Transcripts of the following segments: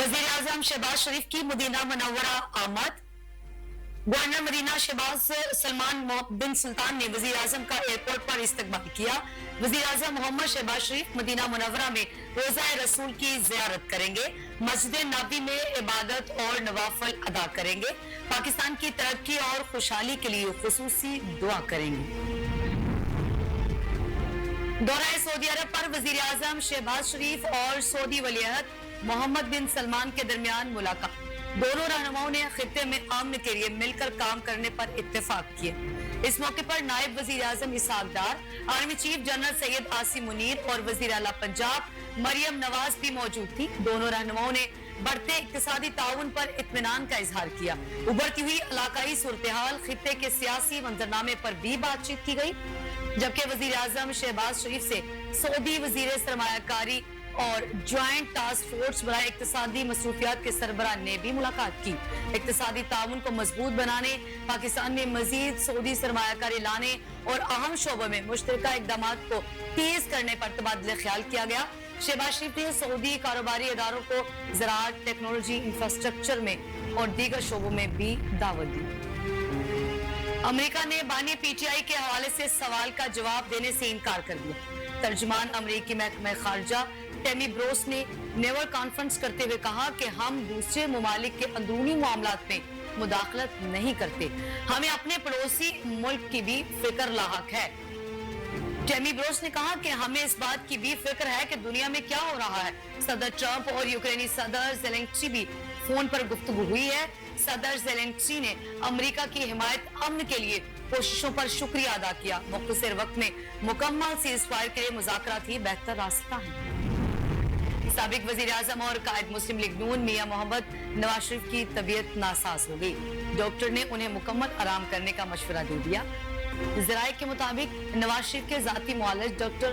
वजीर आजम शहबाज शरीफ की Medina Munawwara आमद। गवर्नर मदीना शहबाज सलमान बिन सुल्तान ने वजीर आजम का एयरपोर्ट पर इस्तकबाल किया। वजीर आजम मोहम्मद शहबाज शरीफ मदीना मुनव्वरा में रोजा रसूल की जियारत करेंगे, मस्जिद नबी में इबादत और नवाफल अदा करेंगे, पाकिस्तान की तरक्की और खुशहाली के लिए खुसूसी दुआ करेंगे। दौरा सऊदी अरब पर वजीर आजम शहबाज शरीफ और सऊदी वलीअहद मोहम्मद बिन सलमान के दरमियान मुलाकात। दोनों रहनुमाओं ने खित्ते में अमन के लिए मिलकर काम करने पर इत्तेफाक किए। इस मौके पर नायब वजीर आजम Ishaq Dar, army chief general Syed Asim Munir और वजीर आला पंजाब मरियम नवाज भी मौजूद थी। दोनों रहनुमाओं ने बढ़ते इक्तिसादी ताउन पर इत्मीनान का इजहार किया। उभरती हुई इलाकाई सूरत-ए-हाल, खित्ते के सियासी मंजरनामे पर भी बातचीत की गई, जबकि वजीर आजम शहबाज शरीफ से सऊदी वजीर सरमायाकारी और ज्वाइंट टास्क फोर्स बराए इक्तिसादी मसरूफियात के सरबराह ने भी मुलाकात की। इक्तिसादी ताउन को मजबूत बनाने, पाकिस्तान में मजीद सऊदी सरमायाकारी लाने और अहम शोबों में मुश्तरका इकदाम को तेज करने पर तबादला ख्याल किया गया। शहबाज शरीफ ने सऊदी कारोबारी इदारों को ज़राअत, टेक्नोलॉजी, इंफ्रास्ट्रक्चर में और दीगर शोबों में भी दावत दी। अमेरिका ने बानी पीटीआई के हवाले से सवाल का जवाब देने से इनकार कर दिया। तर्जुमान अमेरिकी महकमा खारजा टेमी ब्रोस ने नेवल कॉन्फ्रेंस करते हुए कहा कि हम दूसरे मुमालिक के अंदरूनी मामलात में मुदाखलत नहीं करते, हमें अपने पड़ोसी मुल्क की भी फिक्र लाहक है। टेमी ब्रोस ने कहा कि हमें इस बात की भी फिक्र है कि दुनिया में क्या हो रहा है। सदर ट्रंप और यूक्रेनी सदर ज़ेलेंस्की भी फोन पर गुफ्तगू हुई है। सदर ज़ेलेंस्की ने अमेरिका की हिमायत अमन के लिए कोशिशों पर शुक्रिया अदा किया। मुख्तसर वक्त में मुकम्मल सीज़फायर के लिए मुज़ाकरात ही बेहतर रास्ता है। साबिक वजीर आजम और कायद मुस्लिम लीग नून मियां मोहम्मद नवाज शरीफ की तबीयत नासाज हो गई। डॉक्टर ने उन्हें मुकम्मल आराम करने का मशवरा दे दिया। ज़राए के मुताबिक नवाज शरीफ के जाती मुआलिज डॉक्टर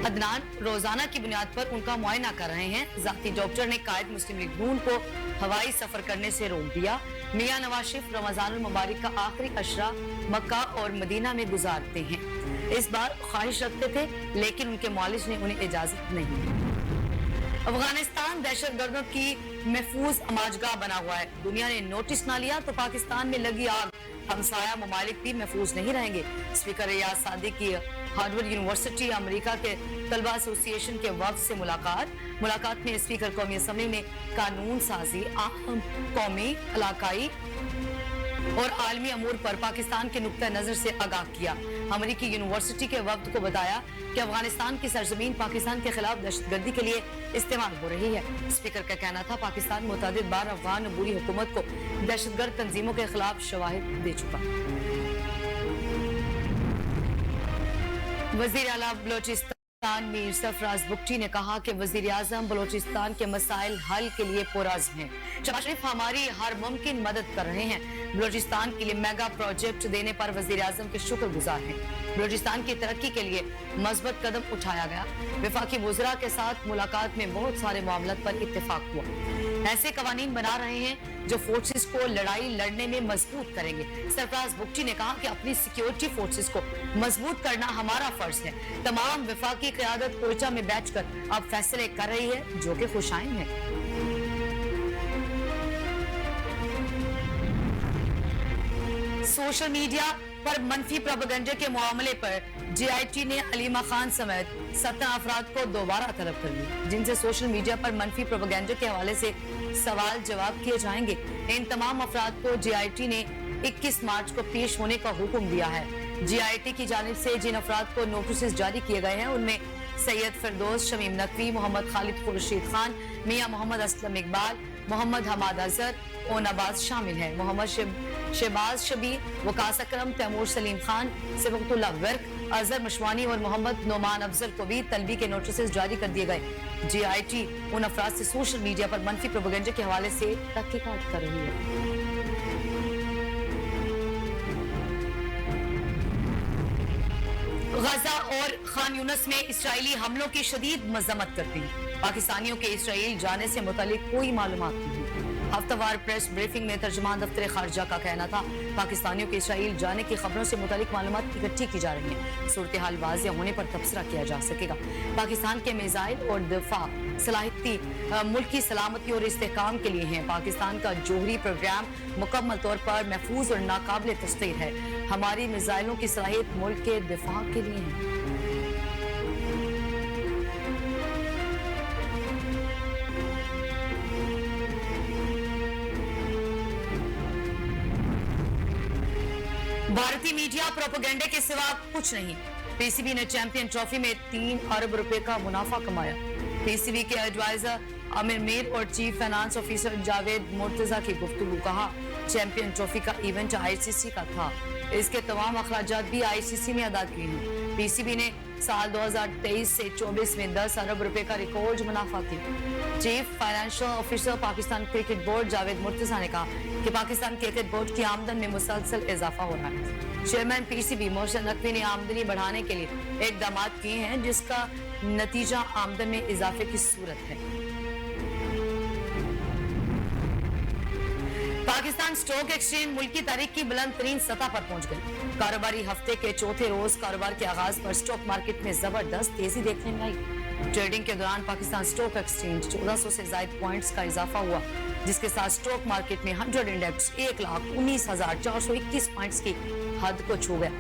अदनान रोजाना की बुनियाद पर उनका मुआयना कर रहे हैं। जाती डॉक्टर ने कायद मुस्लिम लीग नून को हवाई सफर करने से रोक दिया। मियां नवाज शरीफ रमजानुल मुबारक का आखिरी अशरा मक्का और मदीना में गुजारते हैं। इस बार ख्वाहिश रखते थे, लेकिन उनके मुआलिज ने उन्हें इजाजत नहीं दी। अफगानिस्तान दहशतगर्दों की महफूज अमाजगाह बना हुआ है। दुनिया ने नोटिस ना लिया तो पाकिस्तान में लगी आग, हमसाया ममालिक भी महफूज नहीं रहेंगे। स्पीकर रियाज सादिक की हार्वर्ड यूनिवर्सिटी अमेरिका के तलबा एसोसिएशन के वफ्द से मुलाकात में स्पीकर कौमी असम्बली ने कानून साजी, अहम कौमी, इलाकाई और आलमी अमूर पर पाकिस्तान के नुक्ता नजर से आगाह किया। अमेरिकी यूनिवर्सिटी के वक्त को बताया कि अफगानिस्तान की सरजमीन पाकिस्तान के खिलाफ दहशतगर्दी के लिए इस्तेमाल हो रही है। स्पीकर का कहना था पाकिस्तान मुतअद्दिद बार अफगान बुरी हुकूमत को दहशतगर्द तंजीमों के खिलाफ शवाहिद दे चुका। वजीर आला बलोचिस्तान मीर सरफराज बुगटी ने कहा कि वजीर आजम बलोचिस्तान के मसाइल हल के लिए पुरअज़्म हैं। शहबाज शरीफ हमारी हर मुमकिन मदद कर रहे हैं। बलोचिस्तान के लिए मेगा प्रोजेक्ट देने पर वजीर आजम के शुक्रगुजार हैं। बलोचिस्तान की तरक्की के लिए मजबूत कदम उठाया गया। वफाकी वज़रा के साथ मुलाकात में बहुत सारे मामलों पर इत्तेफाक हुआ। ऐसे कवानीन बना रहे हैं जो फोर्सेस को लड़ाई लड़ने में मजबूत करेंगे। सरफराज बुगटी ने कहा कि अपनी सिक्योरिटी फोर्सेस को मजबूत करना हमारा फर्ज है। तमाम वफाकी क़यादत कोयटा में बैठकर अब फैसले कर रही है, जो कि खुशाइन है। सोशल मीडिया पर मनफी प्रोपेगेंडा के मामले पर JIT ने अलीमा खान समेत 17 अफराद को दोबारा तलब कर लिया, जिनसे सोशल मीडिया पर मनफी प्रोपेगेंडा के हवाले से सवाल जवाब किए जाएंगे। इन तमाम अफराद को JIT ने 21 मार्च को पेश होने का हुक्म दिया है। JIT की जानिब से जिन अफराद को नोटिस जारी किए गए हैं उनमें सैयद फिरदौस, शमीम नकवी, मोहम्मद खालिद खुर्शीद खान, मियां मोहम्मद असलम इकबाल, मोहम्मद हमाद अजहर और नवाज शामिल है। मोहम्मद शहबाज शबीर, वकास अकरम, तैमूर सलीम खान, सिबगतुल्लाह वर्क, अजहर मशवानी और मोहम्मद नोमान अफजल को भी तलबी के नोटिस जारी कर दिए गए। JIT उन अफराद से सोशल मीडिया पर मनफी प्रोपेगेंडा के हवाले से तहकीकात कर रही है। गजा और खान यूनस में इसराइली हमलों की शदीद मजम्मत करती है। पाकिस्तानियों के इसराइल जाने से मुतालिक कोई मालूमात नहीं। हफ्तावार प्रेस ब्रीफिंग में तर्जुमान दफ्तर खारजा का कहना था पाकिस्तानियों के इसराइल जाने की खबरों से मुतालिक मालूमात इकट्ठी की जा रही है। सूरत हाल वाज़िया होने पर तबसरा किया जा सकेगा। पाकिस्तान के मिसाइल और दिफा सलाहियती मुल्क की सलामती और इस्तेहकाम के लिए हैं। पाकिस्तान का जोहरी प्रोग्राम मुकम्मल तौर पर महफूज और नाकाबिल तस्दीर है। हमारी मिसाइलों की सलाहियत मुल्क के दिफा के लिए है। भारतीय मीडिया प्रोपेगेंडे के सिवा कुछ नहीं। पीसीबी ने चैंपियन ट्रॉफी में 3 अरब रुपए का मुनाफा कमाया। पीसीबी के एडवाइजर आमिर मीर और chief finance officer Javed Murtaza की गुफ्तगू। कहा चैंपियन ट्रॉफी का इवेंट आईसीसी का था, इसके तमाम अखराजात भी आईसीसी ने अदा किए हैं। पीसीबी ने साल 2023 से 24 में 10 अरब रुपए का रिकॉर्ड मुनाफा किया। Chief financial officer Pakistan cricket board Javed Murtaza ने कहा कि पाकिस्तान क्रिकेट बोर्ड की आमदन में मुसलसल इजाफा हो रहा है। चेयरमैन पीसीबी मोहसिन नकवी ने आमदनी बढ़ाने के लिए इकदाम किए हैं, जिसका नतीजा आमदन में इजाफे की सूरत है। पाकिस्तान स्टॉक एक्सचेंज मुल्क की तारीख की बुलंद तरीन सतह पर पहुंच गई। कारोबारी हफ्ते के चौथे रोज कारोबार के आगाज पर स्टॉक मार्केट में जबरदस्त तेजी देखने में आई। ट्रेडिंग के दौरान पाकिस्तान स्टॉक एक्सचेंज 1400 से ज्यादा पॉइंट्स का इजाफा हुआ, जिसके साथ स्टॉक मार्केट में 100 इंडेक्स 1,19,421 पॉइंट्स की हद को छू गया।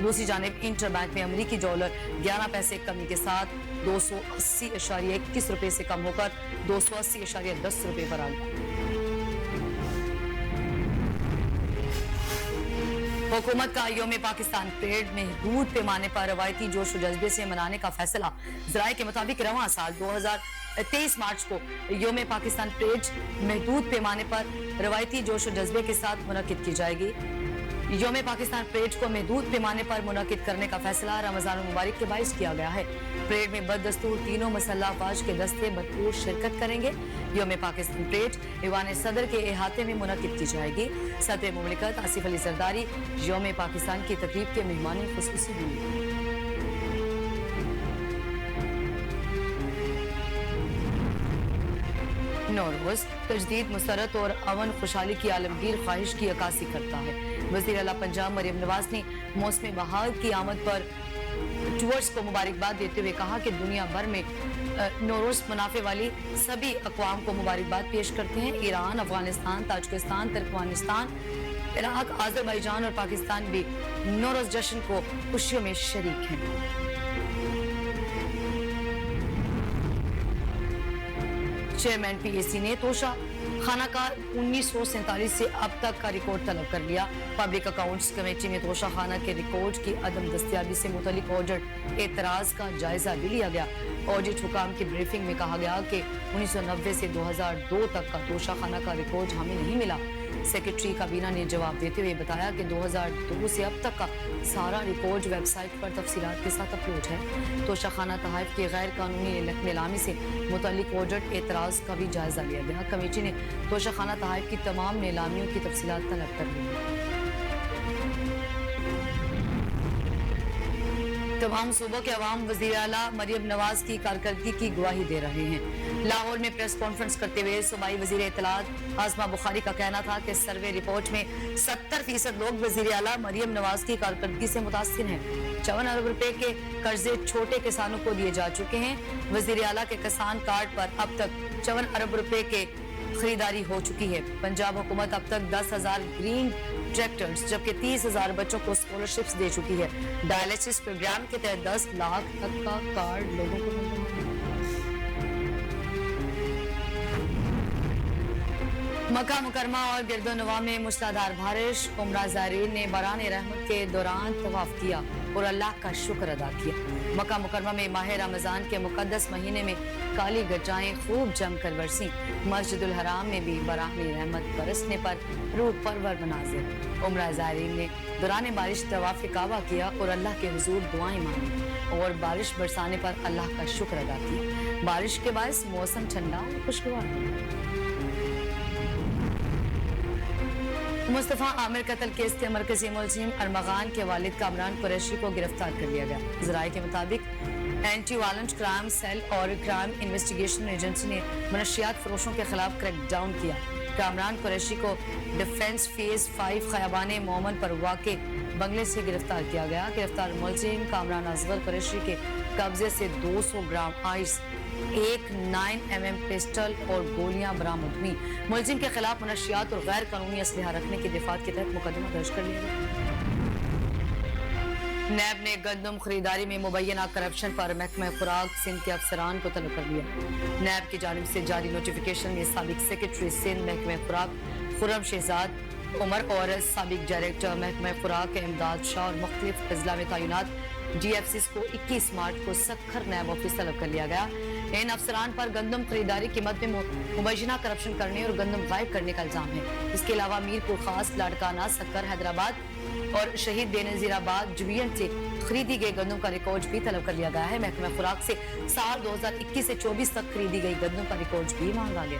दूसरी जानिब इंटरबैंक में अमेरिकी डॉलर 11 पैसे कमी के साथ 280.21 रुपए से कम होकर 280.10 रुपए पर आ गया। हुकूमत का यौम पाकिस्तान परेड महदूद पैमाने पर रवायती जोश व जज्बे से मनाने का फैसला। ज़राए के मुताबिक रवां साल 2023 मार्च को यौम पाकिस्तान परेड महदूद पैमाने पर रवायती जोश व जज्बे के साथ मुनक्किद की जाएगी। यौम पाकिस्तान परेड को महदूद पैमाने पर मुनक्किद करने का फैसला रमजान मुबारक के बाइस किया गया है। परेड में बददस्तूर तीनों मसल्ह अफवाज के दस्ते भरपूर शिरकत करेंगे। यौम पाकिस्तान परेड ईवान सदर के अहाते में मुनक्किद की जाएगी। सदर मुमलिकत आसिफ अली जरदारी यौम पाकिस्तान की तकरीब के मेहमान खुसूसी होंगे। नौरोज तजदीद मुसरत और अमन खुशहाली की आलमगीर ख्वाहिश की अक्कासी करता है। वज़ीर आला पंजाब मरियम नवाज ने मौसम बहार की आमद पर टूअर्स को मुबारकबाद देते हुए कहा कि दुनिया भर में नौरोज मनाफे वाली सभी अक़वाम को मुबारकबाद पेश करते हैं। Iran, Afghanistan, Tajikistan, Turkmenistan, Iraq, Azerbaijan और पाकिस्तान भी नौरोज जश्न को खुशियों में शरीक हैं। चेयरमैन पीएसी ने तोशा खाना का 1947 से अब तक का रिकॉर्ड तलब कर लिया। पब्लिक अकाउंट्स कमेटी में तोशा खाना के रिकॉर्ड की अदम दस्तियाबी से मुतल्लिक ऑडिट एतराज का जायजा भी लिया गया। ऑडिट हुकाम की ब्रीफिंग में कहा गया कि 1990 से 2002 तक का तोशा खाना का रिकॉर्ड हमें नहीं मिला। सेक्रेटरी काबीना ने जवाब देते हुए बताया कि 2002 से अब तक का सारा रिकॉर्ड वेबसाइट पर तफसीलात के साथ अपलोड है। तोशा खाना तहफ़ की गैर कानूनी नीलामी से मुतल्लिक ऑडिट एतराज़ का भी जायजा लिया गया। कमेटी ने तोशा खाना तहफ़ की तमाम नीलामियों की तफसीलात तलब कर ली। तमाम सूबों के अवाम वज़ीर आला मरियम नवाज की कारकर्दगी की गवाही दे रहे हैं। लाहौर में प्रेस कॉन्फ्रेंस करते हुए सूबाई वज़ीर इत्तलात आज़मा बुखारी का कहना था कि सर्वे रिपोर्ट में 70% लोग वज़ीर आला मरियम नवाज की कारकर्दगी से मुतासिर हैं। 54 अरब रुपए के कर्जे छोटे किसानों को दिए जा चुके हैं। वज़ीर आला के किसान कार्ड पर अब तक 54 अरब रुपए के खरीदारी हो चुकी है। पंजाब हुकूमत अब तक 10,000 ग्रीन ट्रैक्टर्स जबकि 30,000 बच्चों को स्कॉलरशिप्स दे चुकी है। डायलिसिस प्रोग्राम के तहत 10 लाख तक का कार्ड लोगों को मिल रहा है। मक्का मुकरमा और गिरदोनवा में मूसलाधार बारिश। उमरा ज़ायरीन ने बराने रहमत के दौरान तवाफ किया और अल्लाह का शुक्र अदा किया। मक्का मुकरमा में माह रमजान के मुकद्दस महीने में काली गजाएं खूब जमकर बरसी। मस्जिदुल हराम में भी बराने रहमत बरसने पर रूह परवर मनाज़िर। उमरा ज़ायरीन ने दौरान बारिश तवाफ काबा किया और अल्लाह के हुजूर दुआएं मांगी और बारिश बरसाने पर अल्लाह का शुक्र अदा किया। बारिश के बायस मौसम ठंडा और खुशगवार हुआ। मुस्तफा आमिर कत्ल केस के मरकजी मुलजिम अरमगान के वालिद कामरान कुरैशी को गिरफ्तार कर लिया गया। ज़राए के मुताबिक एंटी वायलेंट क्राइम सेल और क्राइम इन्वेस्टिगेशन एजेंसी ने मनशियात फरोशों के खिलाफ क्रैकडाउन किया। कामरान कुरैशी को डिफेंस फेज 5 खयाबान मोमन पर वाक़े बंगले से गिरफ्तार किया गया। गिरफ्तार मुलजिम कामरान असगर कुरैशी के कब्जे से 200 ग्राम आइस, एक 9mm पिस्टल और गोलियां बरामद हुई। मुलजिम के खिलाफ मनशियात और गैर कानूनी असलहा रखने की दफात के तहत मुकदमा दर्ज कर लिया गया। नैब ने गंदम खरीदारी में मुबैना करप्शन पर महकमा खुराक सिंध के अफसरान को तलब कर लिया। नैब की जानिब से जारी नोटिफिकेशन में साबिक सेक्रेटरी सिंध महकमा खुराक खुर्रम शहजाद उमर और साबिक डायरेक्टर महकमा खुराक इमदाद शाह और मुख्तलिफ अजला में तैनात DFCs को 21 मार्च को सखर नैब ऑफिस तलब कर लिया गया। इन अफसरान पर गंदम खरीदारी कीमत में मुबैना करप्शन करने और गंदम गायब करने का इल्जाम है। इसके अलावा मीरपुर खास, लाड़काना, सक्कर, हैदराबाद और शहीद बेनजीराबाद जुबियन से खरीदी गई गंदम का रिकॉर्ड भी तलब कर लिया गया है। महकमा खुराक से साल 2021 से 24 तक खरीदी गई गंदम का रिकॉर्ड भी मांगा गया।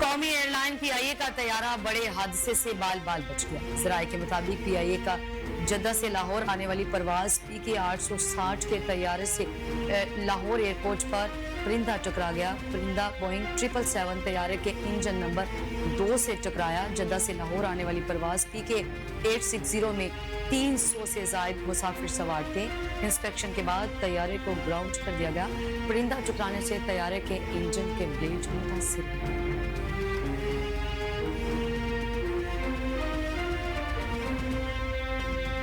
कौमी एयरलाइन PIA का तैयारा बड़े हादसे से बाल बाल बच गया। जराये के मुताबिक PIA का जद्दा से लाहौर आने वाली परवाज PK 860 के तैयारे से लाहौर एयरपोर्ट पर परिंदा टकरा गया। परिंदा बोइंग 777 तैयारे के इंजन नंबर 2 से टकराया। जद्दा से लाहौर आने वाली परवाज PK 860 में 300 से ज्यादा मुसाफिर सवार थे। इंस्पेक्शन के बाद तैयारे को ग्राउंड कर दिया गया। परिंदा टकराने से तैयारे के इंजन के ब्लेड मुतासिर हुए।